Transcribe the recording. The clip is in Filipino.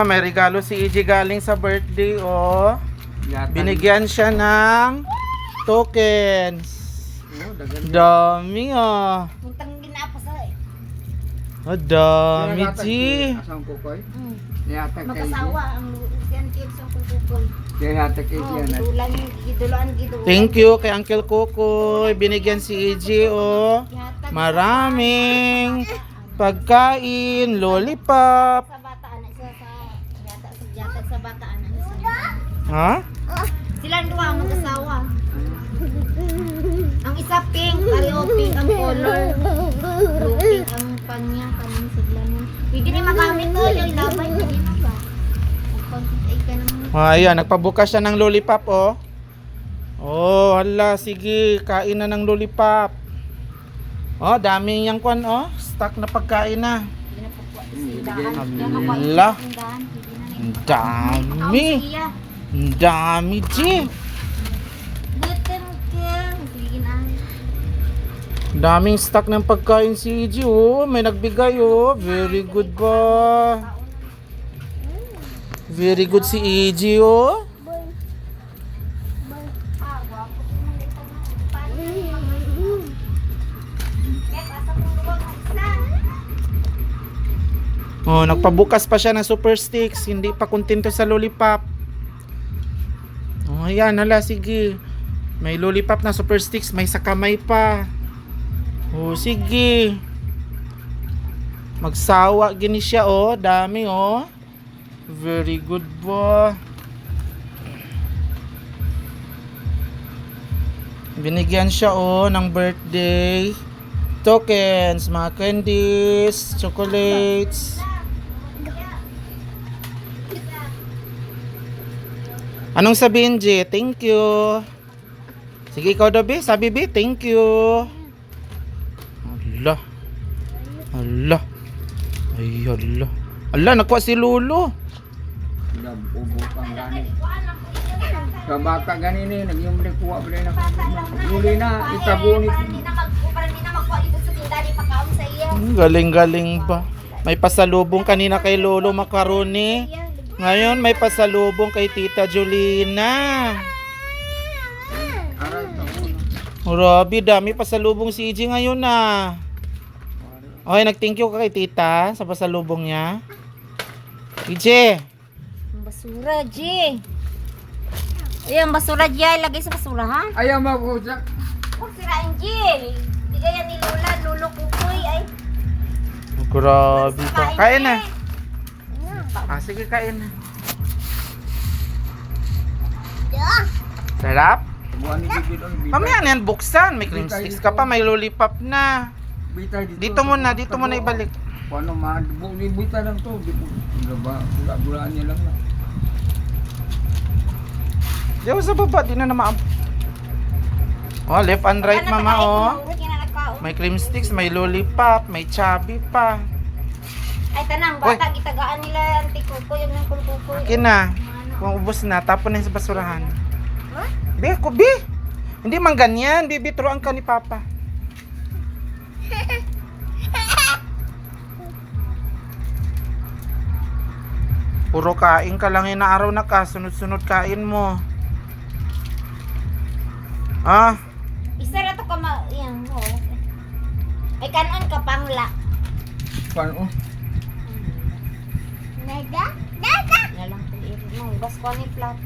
May regalo si EJ galing sa birthday, oh. Binigyan siya ng tokens. Dami, oh. Puntang ginapa sa Dami, G. Asang kukoy? Mag-asawa ang yan tip sa kukukoy. Gidulaan. Thank you kay Uncle Kukoy. Binigyan si EJ, oh. Maraming pagkain, lollipop. Sa bataan sa yatag sa bataan Ha? Silang duha mag-asawa. Ang isa pink, pareho pink ang color. Blue pink ang panya, kanin sila niya. Pwede ni makamit to, yung labay, pwede na ba? Ay ka naman. Ayan, nagpabukas siya ng lollipop, oh. Oh, hala, sige, kain na ng lollipop. Oh, dami yang kwan, oh. Stock na pagkain na. Hala. Ang dami. Ang dami, G. Daming stock ng pagkain si EJ, oh. May nagbigay, oh. Very good ba? Very good si EJ, oh. Oh, nagpabukas pa siya ng super sticks. Hindi pa kontento sa lollipop. Oh, ayan, hala, sige. May lollipop na super sticks, may sa kamay pa. Oh, sige. Magsawa gini siya, oh. Dami, oh. Very good ba? Binigyan siya, oh, ng birthday tokens, mga candies, chocolates. Anong sabihin, J? Thank you. Sige, ikaw daw, B. Sabi, B, thank you. Allah. Allah. Ay, Allah. Allah, nakuha si Lolo. Sa bata ganini, nagyong kuha ba na. Muli na, itagunit. Para hindi na magkuha dito sa tindali pagkaon sa iya. Galing-galing ba? May pasalubong kanina kay Lolo Macaroni. Ngayon may pasalubong kay Tita Jolina. Grabe, dami pasalubong si EJ ngayon na. Okay, nag-thank you ka kay Tita sa pasalubong niya. EJ. Basura, G. Ayan, basura, G. Lagay sa basura, ha? Ayaw mabusak. Huwag sirain, G. Di kaya ni Lola, Lolo Kukoy, ay. Grabe ka. Kain na. Sige, kain na. Sarap? Mamaya na yan buksan. May cream sticks ka pa, may lollipop na. Dito muna ibalik. Paano ma-bita lang to? Bulaan niya lang na. Diyan sa baba, di na naman. Oh, left and right, mama, oh. May cream sticks, may lollipop, may chubby pa. Ay, tanang, bata, gitagaan nila ang tikuko, yung ng kukuko. Akin na. Kung ubos na, tapon na yung sa basurahan. Huh? Bi. Hindi man ganyan. Bibi, turuan ka ni Papa. Puro kain ka lang inaaraw na ka. Sunod-sunod kain mo. Ah? Isa na to ka yan, oh. Ay, kanon ka pangla. Paano? Nada? Nalang, bas ko ni plato.